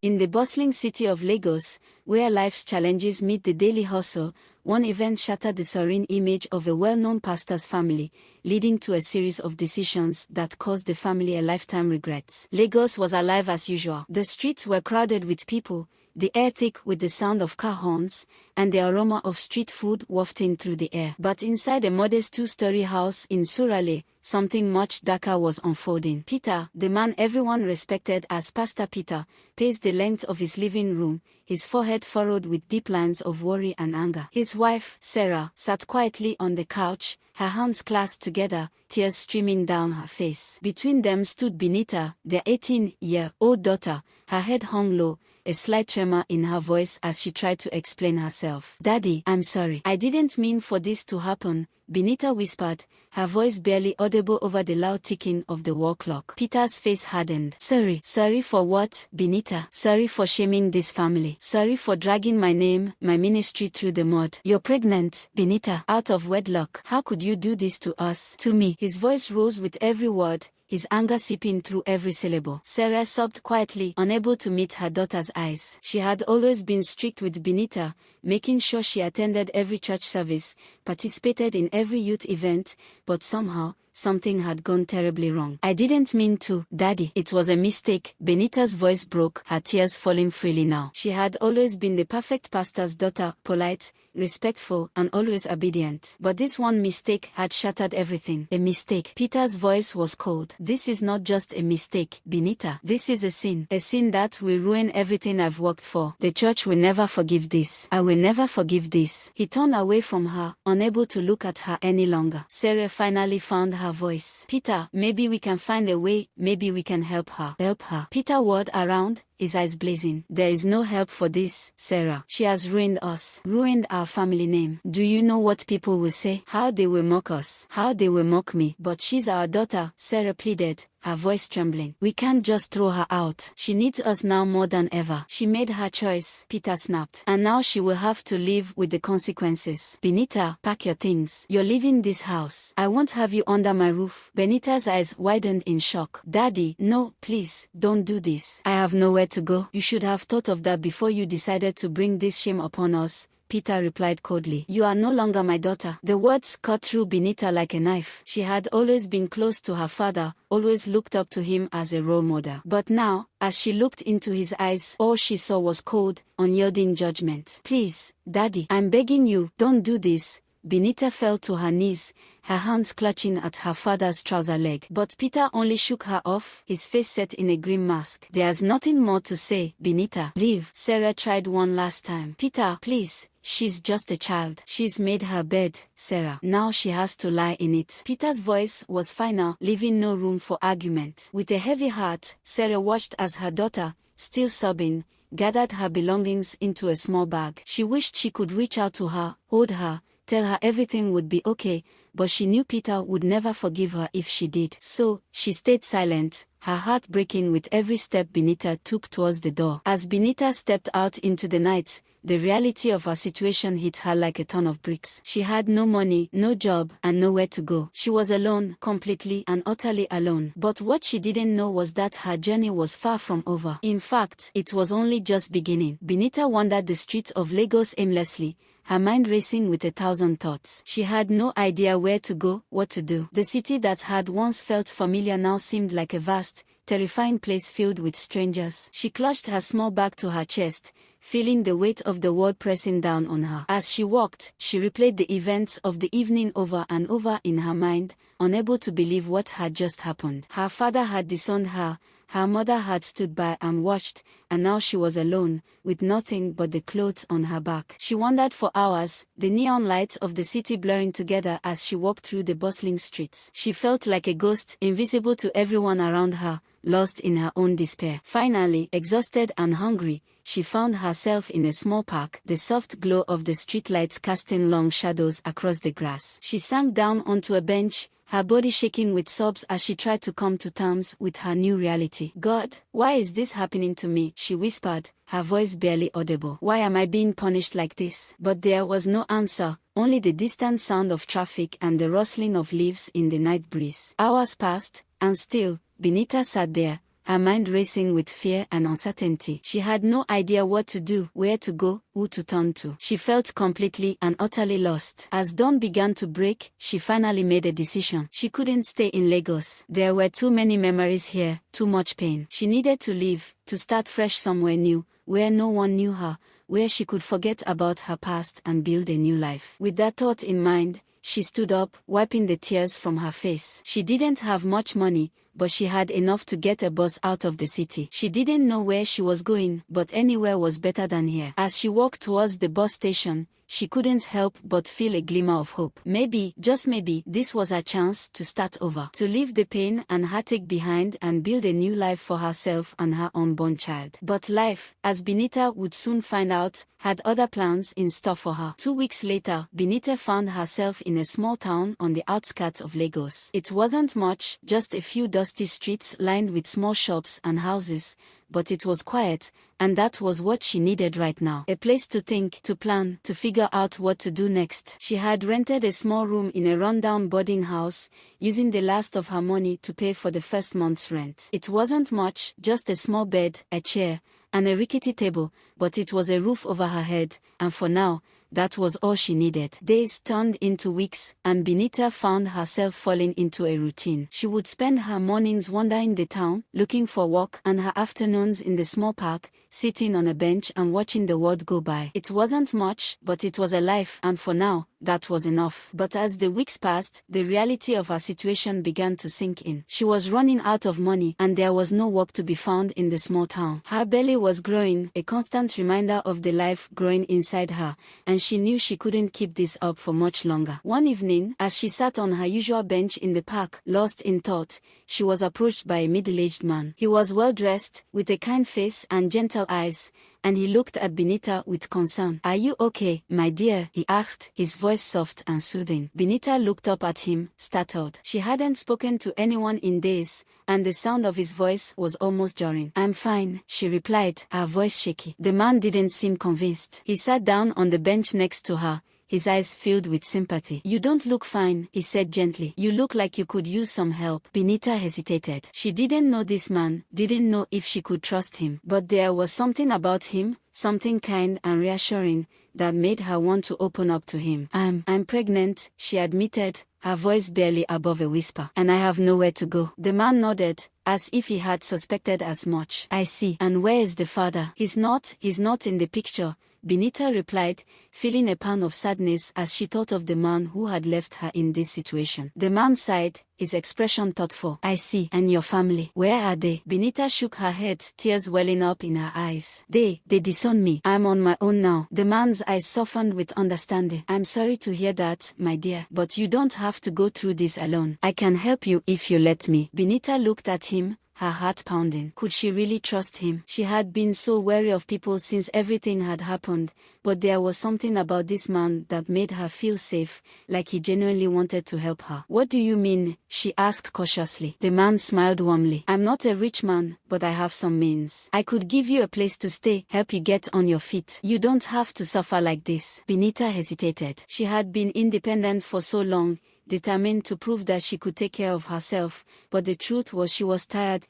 In the bustling city of Lagos, where life's challenges meet the daily hustle, one event shattered the serene image of a well-known pastor's family, leading to a series of decisions that caused the family a lifetime regrets. Lagos was alive as usual. The streets were crowded with people, the air thick with the sound of car horns, and the aroma of street food wafting through the air. But inside a modest two-story house in Surale, something much darker was unfolding. Peter, the man everyone respected as Pastor Peter, paced the length of his living room, his forehead furrowed with deep lines of worry and anger. His wife, Sarah, sat quietly on the couch, her hands clasped together, tears streaming down her face. Between them stood Benita, their 18-year-old daughter, her head hung low, a slight tremor in her voice as she tried to explain herself. "Daddy, I'm sorry. I didn't mean for this to happen," Benita whispered, her voice barely audible over the loud ticking of the wall clock. Peter's face hardened. "Sorry. Sorry for what, Benita? Sorry for shaming this family. Sorry for dragging my name, my ministry through the mud. You're pregnant, Benita, out of wedlock. How could you do this to us? To me?" His voice rose with every word, his anger seeping through every syllable. Sarah sobbed quietly, unable to meet her daughter's eyes. She had always been strict with Benita, making sure she attended every church service, participated in every youth event, but somehow, something had gone terribly wrong. "I didn't mean to, Daddy. It was a mistake." Benita's voice broke, her tears falling freely now. She had always been the perfect pastor's daughter, polite, respectful, and always obedient. But this one mistake had shattered everything. A mistake. Peter's voice was cold. "This is not just a mistake, Benita. This is a sin. A sin that will ruin everything I've worked for. The church will never forgive this. I will never forgive this." He turned away from her, unable to look at her any longer. Sarah finally found her voice. "Peter, maybe we can find a way, maybe we can help her." "Help her?" Peter whirled around, his eyes blazing. "There is no help for this, Sarah. She has ruined us, ruined our family name. Do you know what people will say? How they will mock us, how they will mock me. But she's our daughter," Sarah pleaded, her voice trembling. "We can't just throw her out. She needs us now more than ever." "She made her choice," Peter snapped. "And now she will have to live with the consequences. Benita, pack your things. You're leaving this house. I won't have you under my roof." Benita's eyes widened in shock. "Daddy, no, please, don't do this. I have nowhere to go." "You should have thought of that before you decided to bring this shame upon us," Peter replied coldly. "You are no longer my daughter." The words cut through Benita like a knife. She had always been close to her father, always looked up to him as a role model. But now, as she looked into his eyes, all she saw was cold, unyielding judgment. "Please, Daddy, I'm begging you, don't do this." Benita fell to her knees, her hands clutching at her father's trouser leg. But Peter only shook her off, his face set in a grim mask. "There's nothing more to say, Benita. Leave." Sarah tried one last time. "Peter, please. She's just a child. She's made her bed, Sarah. Now she has to lie in it." Peter's voice was final, leaving no room for argument. With a heavy heart, Sarah watched as her daughter, still sobbing, gathered her belongings into a small bag. She wished she could reach out to her, hold her, tell her everything would be okay, but she knew Peter would never forgive her if she did. So, she stayed silent, her heart breaking with every step Benita took towards the door. As Benita stepped out into the night, the reality of her situation hit her like a ton of bricks. She had no money, no job, and nowhere to go. She was alone, completely and utterly alone. But what she didn't know was that her journey was far from over. In fact, it was only just beginning. Benita wandered the streets of Lagos aimlessly, her mind racing with 1,000 thoughts. She had no idea where to go, what to do. The city that had once felt familiar now seemed like a vast, terrifying place filled with strangers. She clutched her small bag to her chest, feeling the weight of the world pressing down on her. As she walked, she replayed the events of the evening over and over in her mind, unable to believe what had just happened. Her father had disowned her, her mother had stood by and watched, and now she was alone, with nothing but the clothes on her back. She wandered for hours, the neon lights of the city blurring together as she walked through the bustling streets. She felt like a ghost, invisible to everyone around her, lost in her own despair. Finally, exhausted and hungry, she found herself in a small park, the soft glow of the streetlights casting long shadows across the grass. She sank down onto a bench, her body shaking with sobs as she tried to come to terms with her new reality. "God, why is this happening to me?" she whispered, her voice barely audible. "Why am I being punished like this?" But there was no answer, only the distant sound of traffic and the rustling of leaves in the night breeze. Hours passed, and still, Benita sat there, her her mind racing with fear and uncertainty. She had no idea what to do, where to go, who to turn to. She felt completely and utterly lost. As dawn began to break, she finally made a decision. She couldn't stay in Lagos. There were too many memories here, too much pain. She needed to leave, to start fresh somewhere new, where no one knew her, where she could forget about her past and build a new life. With that thought in mind, she stood up, wiping the tears from her face. She didn't have much money, but she had enough to get a bus out of the city. She didn't know where she was going, but anywhere was better than here. As she walked towards the bus station, she couldn't help but feel a glimmer of hope. Maybe, just maybe, this was her chance to start over, to leave the pain and heartache behind and build a new life for herself and her unborn child. But life, as Benita would soon find out, had other plans in store for her. 2 weeks later, Benita found herself in a small town on the outskirts of Lagos. It wasn't much, just a few dusty streets lined with small shops and houses, but it was quiet, and that was what she needed right now. A place to think, to plan, to figure out what to do next. She had rented a small room in a rundown boarding house, using the last of her money to pay for the first month's rent. It wasn't much, just a small bed, a chair, and a rickety table, but it was a roof over her head, and for now, that was all she needed. Days turned into weeks, and Benita found herself falling into a routine. She would spend her mornings wandering the town, looking for work, and her afternoons in the small park, sitting on a bench and watching the world go by. It wasn't much, but it was a life, and for now, that was enough. But as the weeks passed, the reality of her situation began to sink in. She was running out of money, and there was no work to be found in the small town. Her belly was growing, a constant reminder of the life growing inside her, and she knew she couldn't keep this up for much longer. One evening, as she sat on her usual bench in the park, lost in thought, she was approached by a middle-aged man. He was well-dressed, with a kind face and gentle eyes, and he looked at Benita with concern. "Are you okay, my dear?" he asked, his voice soft and soothing. Benita looked up at him, startled. She hadn't spoken to anyone in days, and the sound of his voice was almost jarring. "I'm fine," she replied, her voice shaky. The man didn't seem convinced. He sat down on the bench next to her, his eyes filled with sympathy. "You don't look fine," he said gently. "You look like you could use some help." Benita hesitated. She didn't know this man, didn't know if she could trust him. But there was something about him, something kind and reassuring, that made her want to open up to him. I'm pregnant," she admitted, her voice barely above a whisper. "And I have nowhere to go." The man nodded, as if he had suspected as much. "I see. And where is the father?" He's not in the picture," Benita replied, feeling a pang of sadness as she thought of the man who had left her in this situation. The man sighed, his expression thoughtful. "I see. And your family, where are they?" Benita shook her head, tears welling up in her eyes. They disowned me. I'm on my own now." The man's eyes softened with understanding. "I'm sorry to hear that, my dear, but you don't have to go through this alone. I can help you if you let me." Benita looked at him, her heart pounding. Could she really trust him? She had been so wary of people since everything had happened, but there was something about this man that made her feel safe, like he genuinely wanted to help her. "What do you mean?" she asked cautiously. The man smiled warmly. "I'm not a rich man, but I have some means. I could give you a place to stay, help you get on your feet. You don't have to suffer like this." Benita hesitated. She had been independent for so long, determined to prove that she could take care of herself, but the truth was she was tired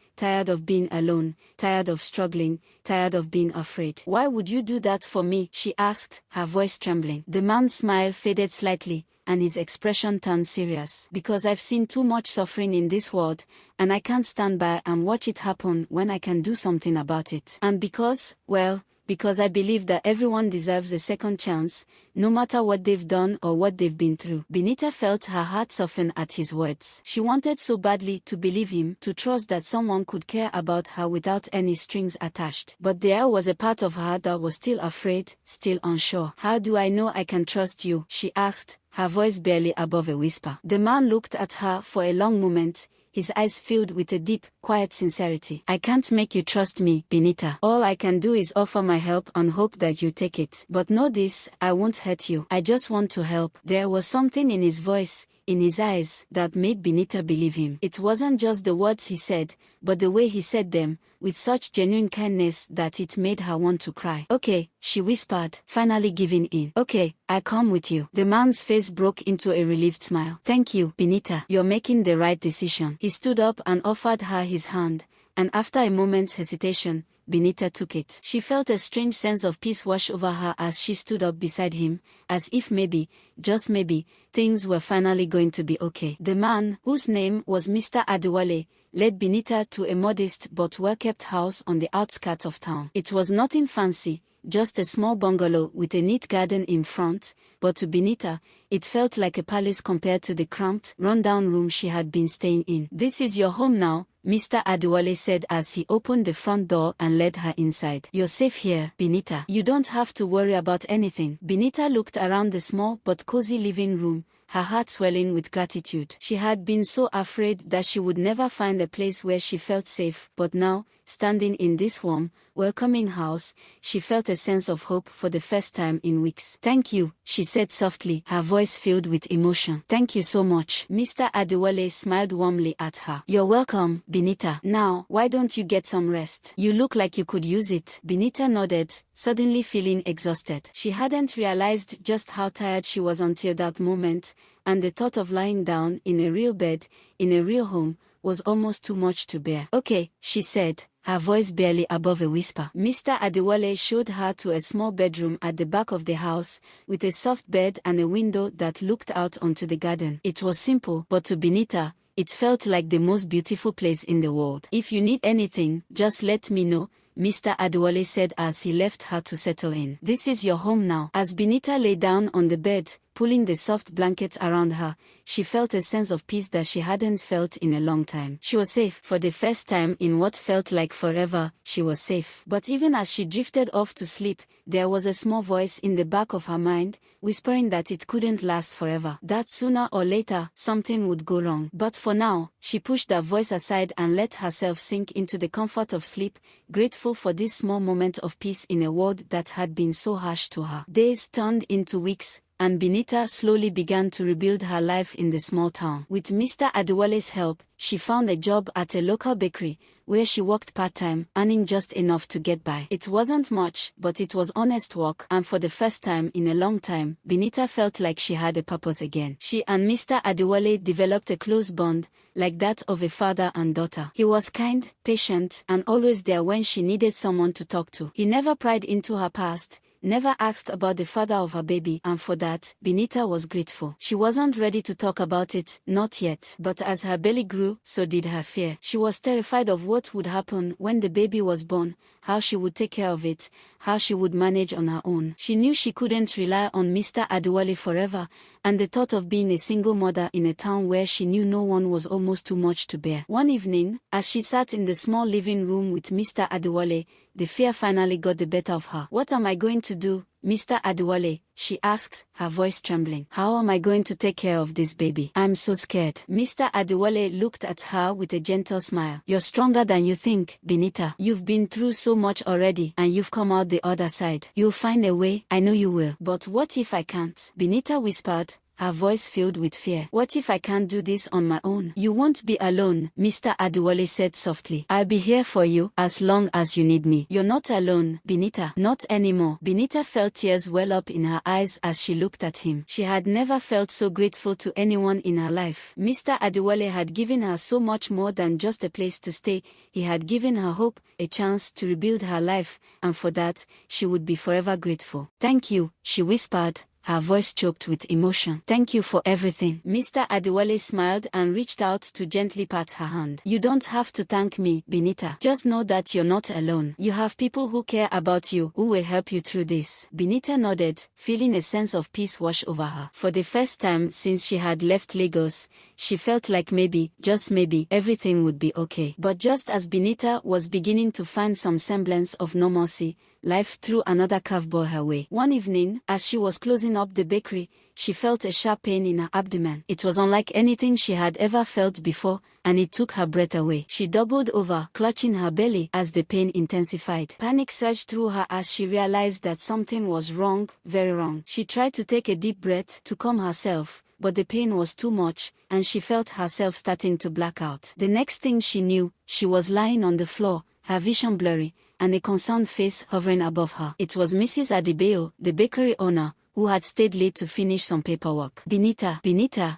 of being alone, tired of struggling, tired of being afraid. "Why would you do that for me?" she asked, her voice trembling. The man's smile faded slightly, and his expression turned serious. "Because I've seen too much suffering in this world, and I can't stand by and watch it happen when I can do something about it. And because I believe that everyone deserves a second chance, no matter what they've done or what they've been through." Benita felt her heart soften at his words. She wanted so badly to believe him, to trust that someone could care about her without any strings attached. But there was a part of her that was still afraid, still unsure. "How do I know I can trust you?" she asked, her voice barely above a whisper. The man looked at her for a long moment, his eyes filled with a deep, quiet sincerity. "I can't make you trust me, Benita. All I can do is offer my help and hope that you take it. But know this, I won't hurt you. I just want to help." There was something in his voice, in his eyes, that made Benita believe him. It wasn't just the words he said, but the way he said them, with such genuine kindness that it made her want to cry. "Okay," she whispered, finally giving in. "Okay, I'll come with you." The man's face broke into a relieved smile. "Thank you, Benita. You're making the right decision." He stood up and offered her his hand, and after a moment's hesitation, Benita took it. She felt a strange sense of peace wash over her as she stood up beside him, as if maybe, just maybe, things were finally going to be okay. The man, whose name was Mr. Adewale, led Benita to a modest but well-kept house on the outskirts of town. It was nothing fancy, just a small bungalow with a neat garden in front, but to Benita, it felt like a palace compared to the cramped, run-down room she had been staying in. "This is your home now," Mr. Adewale said as he opened the front door and led her inside. "You're safe here, Benita. You don't have to worry about anything." Benita looked around the small but cozy living room, her heart swelling with gratitude. She had been so afraid that she would never find a place where she felt safe, but now, standing in this warm, welcoming house, she felt a sense of hope for the first time in weeks. "Thank you," she said softly, her voice filled with emotion. "Thank you so much." Mr. Adewale smiled warmly at her. "You're welcome, Benita. Now, why don't you get some rest? You look like you could use it." Benita nodded, suddenly feeling exhausted. She hadn't realized just how tired she was until that moment, and the thought of lying down in a real bed, in a real home, was almost too much to bear. "Okay," she said, her voice barely above a whisper. Mr. Adewale showed her to a small bedroom at the back of the house, with a soft bed and a window that looked out onto the garden. It was simple, but to Benita, it felt like the most beautiful place in the world. "If you need anything, just let me know," Mr. Adewale said as he left her to settle in. "This is your home now." As Benita lay down on the bed, pulling the soft blankets around her, she felt a sense of peace that she hadn't felt in a long time. She was safe. For the first time in what felt like forever, she was safe. But even as she drifted off to sleep, there was a small voice in the back of her mind, whispering that it couldn't last forever, that sooner or later, something would go wrong. But for now, she pushed that voice aside and let herself sink into the comfort of sleep, grateful for this small moment of peace in a world that had been so harsh to her. Days turned into weeks, and Benita slowly began to rebuild her life in the small town. With Mr. Adewale's help, she found a job at a local bakery, where she worked part-time, earning just enough to get by. It wasn't much, but it was honest work, and for the first time in a long time, Benita felt like she had a purpose again. She and Mr. Adewale developed a close bond, like that of a father and daughter. He was kind, patient, and always there when she needed someone to talk to. He never pried into her past, never asked about the father of her baby, and for that, Benita was grateful. She wasn't ready to talk about it, not yet. But as her belly grew, so did her fear. She was terrified of what would happen when the baby was born, how she would take care of it, how she would manage on her own. She knew she couldn't rely on Mr. Adewale forever, and the thought of being a single mother in a town where she knew no one was almost too much to bear. One evening, as she sat in the small living room with Mr. Adewale, the fear finally got the better of her. "What am I going to do, Mr. Adewale?" she asked, her voice trembling. "How am I going to take care of this baby? I'm so scared." Mr. Adewale looked at her with a gentle smile. "You're stronger than you think, Benita. You've been through so much already, and you've come out the other side. You'll find a way, I know you will." "But what if I can't?" Benita whispered, her voice filled with fear. "What if I can't do this on my own?" "You won't be alone," Mr. Adewale said softly. "I'll be here for you as long as you need me." "You're not alone, Benita. Not anymore." Benita felt tears well up in her eyes as she looked at him. She had never felt so grateful to anyone in her life. Mr. Adewale had given her so much more than just a place to stay. He had given her hope, a chance to rebuild her life, and for that, she would be forever grateful. "Thank you," she whispered, her voice choked with emotion. "Thank you for everything." Mr. Adewale smiled and reached out to gently pat her hand. "You don't have to thank me, Benita. Just know that you're not alone. You have people who care about you, who will help you through this." Benita nodded, feeling a sense of peace wash over her. For the first time since she had left Lagos, she felt like maybe, just maybe, everything would be okay. But just as Benita was beginning to find some semblance of normalcy, life threw another curveball her way. One evening, as she was closing up the bakery, she felt a sharp pain in her abdomen. It was unlike anything she had ever felt before, and it took her breath away. She doubled over, clutching her belly as the pain intensified. Panic surged through her as she realized that something was wrong, very wrong. She tried to take a deep breath to calm herself, but the pain was too much, and she felt herself starting to black out. The next thing she knew, she was lying on the floor, her vision blurry, and a concerned face hovering above her. It was Mrs. Adebayo, the bakery owner, who who had stayed late to finish some paperwork. Benita,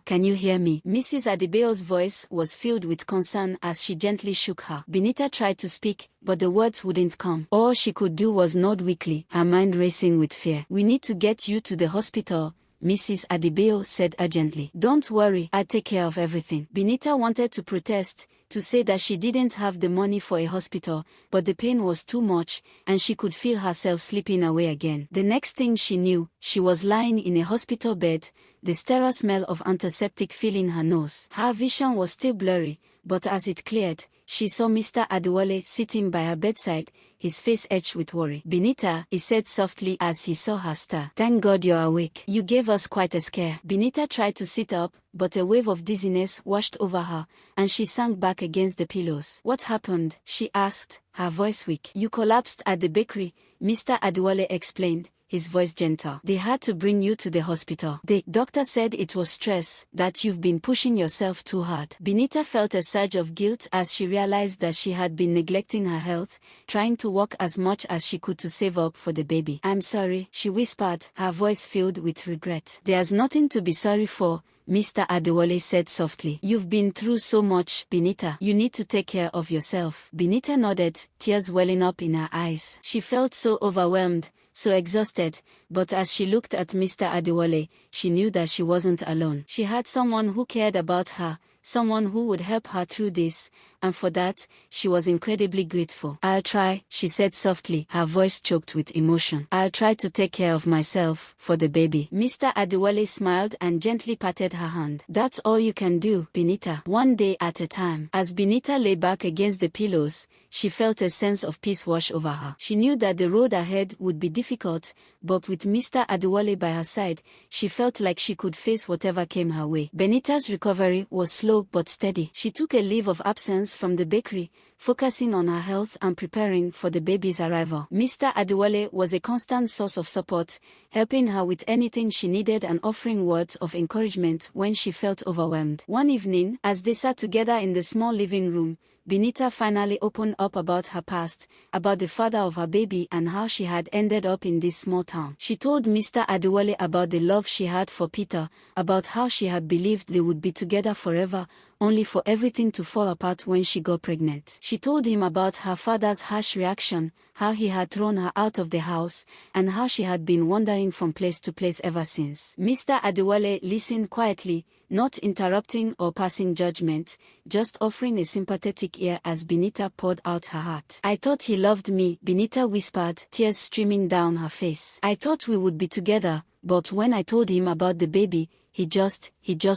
can you hear me? Mrs. Adebayo's voice was filled with concern as she gently shook her. Benita tried to speak, but the words wouldn't come. All she could do was nod weakly, her mind racing with fear. We need to get you to the hospital, Mrs. Adebayo said urgently. Don't worry, I'll take care of everything. Benita wanted to protest, to say that she didn't have the money for a hospital, but the pain was too much, and she could feel herself slipping away again. The next thing she knew, she was lying in a hospital bed, the sterile smell of antiseptic filling her nose. Her vision was still blurry, but as it cleared, she saw Mr. Adewale sitting by her bedside, his face etched with worry. Benita, he said softly as he saw her stare. Thank God you're awake. You gave us quite a scare. Benita tried to sit up, but a wave of dizziness washed over her, and she sank back against the pillows. What happened? She asked, her voice weak. You collapsed at the bakery, Mr. Adewale explained, his voice gentle. They had to bring you to the hospital. The doctor said it was stress, that you've been pushing yourself too hard. Benita felt a surge of guilt as she realized that she had been neglecting her health, trying to work as much as she could to save up for the baby. I'm sorry, she whispered, her voice filled with regret. There's nothing to be sorry for, Mr. Adewale said softly. You've been through so much, Benita. You need to take care of yourself. Benita nodded, tears welling up in her eyes. She felt so overwhelmed, so exhausted, but as she looked at Mr. Adewale, she knew that she wasn't alone. She had someone who cared about her, someone who would help her through this, and for that, she was incredibly grateful. I'll try, she said softly, her voice choked with emotion. I'll try to take care of myself, for the baby. Mr. Adewale smiled and gently patted her hand. That's all you can do, Benita. One day at a time. As Benita lay back against the pillows, she felt a sense of peace wash over her. She knew that the road ahead would be difficult, but with Mr. Adewale by her side, she felt like she could face whatever came her way. Benita's recovery was slow but steady. She took a leave of absence from the bakery, focusing on her health and preparing for the baby's arrival. Mr. Adewale was a constant source of support, helping her with anything she needed and offering words of encouragement when she felt overwhelmed. One evening, as they sat together in the small living room, Benita finally opened up about her past, about the father of her baby and how she had ended up in this small town. She told Mr. Adewale about the love she had for Peter, about how she had believed they would be together forever, only for everything to fall apart when she got pregnant. She told him about her father's harsh reaction, how he had thrown her out of the house, and how she had been wandering from place to place ever since. Mr. Adewale listened quietly, not interrupting or passing judgment, just offering a sympathetic ear as Benita poured out her heart. I thought he loved me, Benita whispered, tears streaming down her face. I thought we would be together, but when I told him about the baby, he just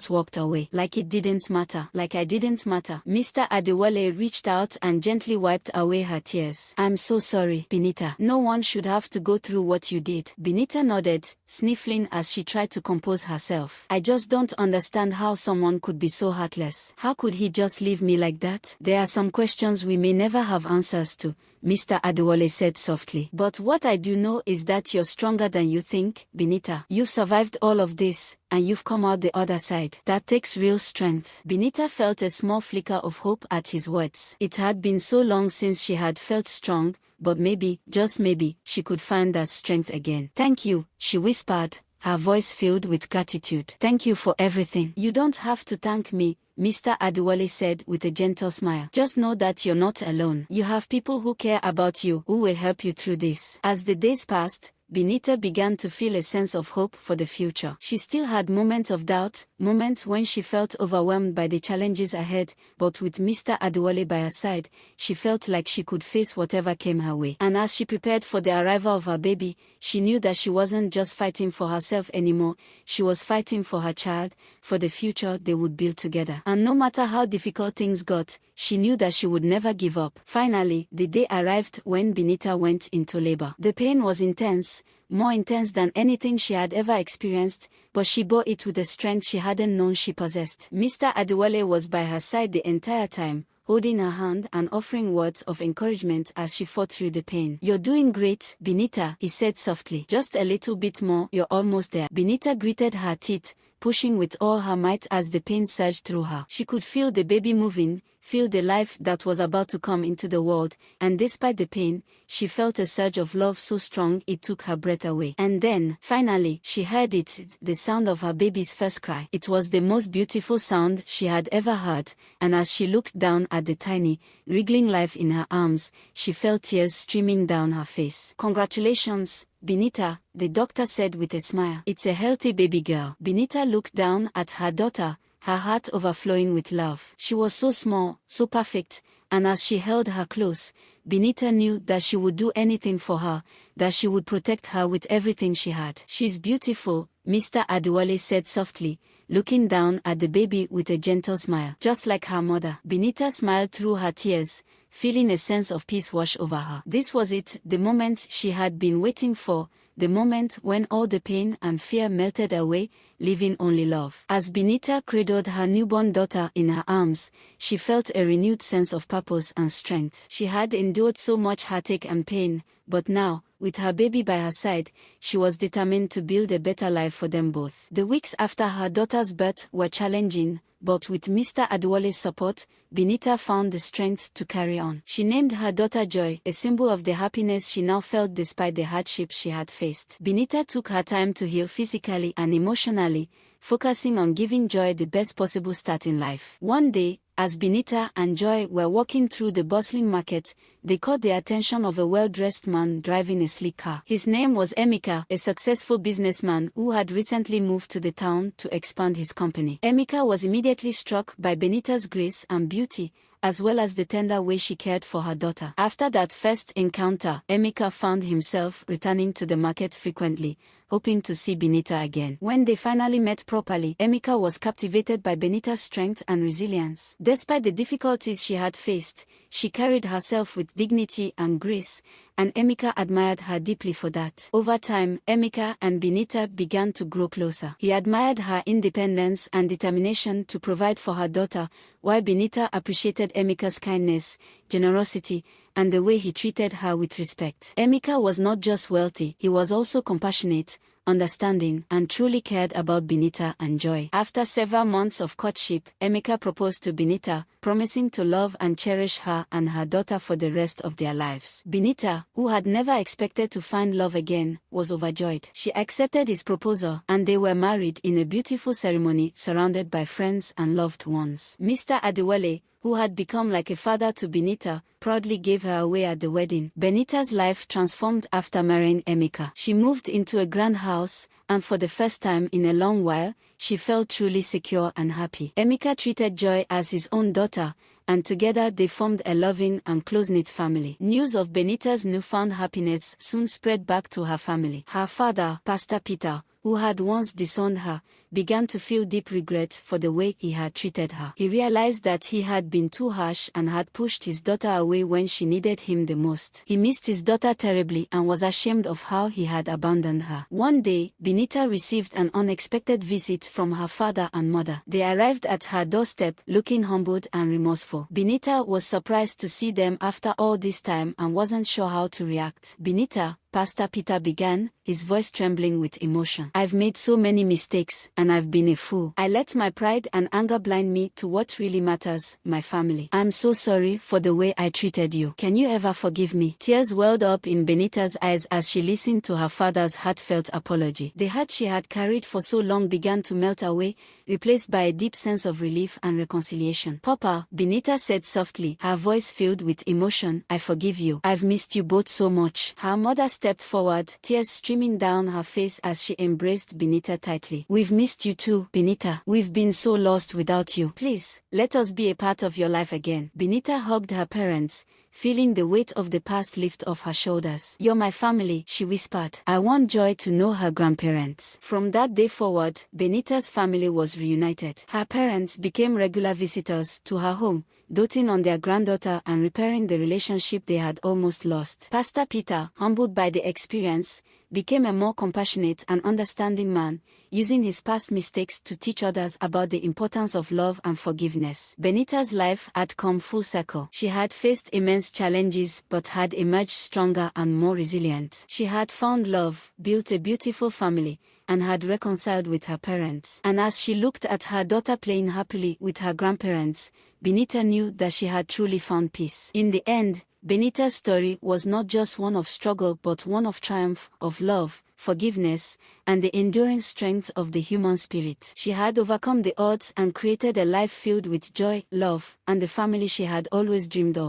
walked away. Like it didn't matter. Like I didn't matter. Mr. Adewale reached out and gently wiped away her tears. I'm so sorry, Benita. No one should have to go through what you did. Benita nodded, sniffling as she tried to compose herself. I just don't understand how someone could be so heartless. How could he just leave me like that? There are some questions we may never have answers to, Mr. Adewale said softly. But what I do know is that you're stronger than you think, Benita. You've survived all of this, and you've come out the other side. That takes real strength. Benita felt a small flicker of hope at his words. It had been so long since she had felt strong, but maybe, just maybe, she could find that strength again. Thank you, she whispered, her voice filled with gratitude. Thank you for everything. You don't have to thank me, Mr. Adewale said with a gentle smile. Just know that you're not alone. You have people who care about you, who will help you through this. As the days passed, Benita began to feel a sense of hope for the future. She still had moments of doubt, moments when she felt overwhelmed by the challenges ahead, but with Mr. Adewale by her side, she felt like she could face whatever came her way. And as she prepared for the arrival of her baby, she knew that she wasn't just fighting for herself anymore, she was fighting for her child, for the future they would build together. And no matter how difficult things got, she knew that she would never give up. Finally, the day arrived when Benita went into labor. The pain was intense, more intense than anything she had ever experienced, but she bore it with the strength she hadn't known she possessed. Mr. Adewale was by her side the entire time, holding her hand and offering words of encouragement as she fought through the pain. You're doing great, Benita, he said softly. Just a little bit more, you're almost there. Benita gritted her teeth, pushing with all her might as the pain surged through her. She could feel the baby moving, feel the life that was about to come into the world, and despite the pain, she felt a surge of love so strong it took her breath away. And then, finally, she heard it, the sound of her baby's first cry. It was the most beautiful sound she had ever heard, and as she looked down at the tiny, wriggling life in her arms, she felt tears streaming down her face. "Congratulations, Benita," the doctor said with a smile. "It's a healthy baby girl." Benita looked down at her daughter, her heart overflowing with love. She was so small, so perfect, and as she held her close, Benita knew that she would do anything for her, that she would protect her with everything she had. "She's beautiful," Mr. Adewale said softly, looking down at the baby with a gentle smile. "Just like her mother." Benita smiled through her tears, feeling a sense of peace wash over her. This was it, the moment she had been waiting for, the moment when all the pain and fear melted away, leaving only love. As Benita cradled her newborn daughter in her arms, she felt a renewed sense of purpose and strength. She had endured so much heartache and pain, but now, with her baby by her side, she was determined to build a better life for them both. The weeks after her daughter's birth were challenging, but with Mr. Adewale's support, Benita found the strength to carry on. She named her daughter Joy, a symbol of the happiness she now felt despite the hardships she had faced. Benita took her time to heal physically and emotionally, focusing on giving Joy the best possible start in life. One day, as Benita and Joy were walking through the bustling market, they caught the attention of a well-dressed man driving a sleek car. His name was Emeka, a successful businessman who had recently moved to the town to expand his company. Emeka was immediately struck by Benita's grace and beauty, as well as the tender way she cared for her daughter. After that first encounter, Emeka found himself returning to the market frequently, hoping to see Benita again. When they finally met properly, Emeka was captivated by Benita's strength and resilience. Despite the difficulties she had faced, she carried herself with dignity and grace, and Emeka admired her deeply for that. Over time, Emeka and Benita began to grow closer. He admired her independence and determination to provide for her daughter, while Benita appreciated Emeka's kindness, generosity, and the way he treated her with respect. Emeka was not just wealthy, he was also compassionate, understanding, and truly cared about Benita and Joy. After several months of courtship, Emeka proposed to Benita, promising to love and cherish her and her daughter for the rest of their lives. Benita, who had never expected to find love again, was overjoyed. She accepted his proposal, and they were married in a beautiful ceremony surrounded by friends and loved ones. Mr. Adewale, who had become like a father to Benita, proudly gave her away at the wedding. Benita's life transformed after marrying Emeka. She moved into a grand house, and for the first time in a long while, she felt truly secure and happy. Emeka treated Joy as his own daughter, and together they formed a loving and close-knit family. News of Benita's newfound happiness soon spread back to her family. Her father, Pastor Peter, who had once disowned her, began to feel deep regret for the way he had treated her. He realized that he had been too harsh and had pushed his daughter away when she needed him the most. He missed his daughter terribly and was ashamed of how he had abandoned her. One day, Benita received an unexpected visit from her father and mother. They arrived at her doorstep, looking humbled and remorseful. Benita was surprised to see them after all this time and wasn't sure how to react. "Benita," Pastor Peter began, his voice trembling with emotion, "I've made so many mistakes, and I've been a fool. I let my pride and anger blind me to what really matters, my family. I'm so sorry for the way I treated you. Can you ever forgive me?" Tears welled up in Benita's eyes as she listened to her father's heartfelt apology. The hurt she had carried for so long began to melt away, replaced by a deep sense of relief and reconciliation. "Papa," Benita said softly, her voice filled with emotion, "I forgive you. I've missed you both so much." Her mother stepped forward, tears streaming down her face as she embraced Benita tightly. "We've missed you too, Benita. We've been so lost without you. Please, let us be a part of your life again." Benita hugged her parents, feeling the weight of the past lift off her shoulders. "You're my family," she whispered. "I want Joy to know her grandparents." From that day forward, Benita's family was reunited. Her parents became regular visitors to her home, doting on their granddaughter and repairing the relationship they had almost lost. Pastor Peter, humbled by the experience, became a more compassionate and understanding man, using his past mistakes to teach others about the importance of love and forgiveness. Benita's life had come full circle. She had faced immense challenges but had emerged stronger and more resilient. She had found love, built a beautiful family, and had reconciled with her parents. And as she looked at her daughter playing happily with her grandparents, Benita knew that she had truly found peace. In the end, Benita's story was not just one of struggle but one of triumph, of love, forgiveness, and the enduring strength of the human spirit. She had overcome the odds and created a life filled with joy, love, and the family she had always dreamed of.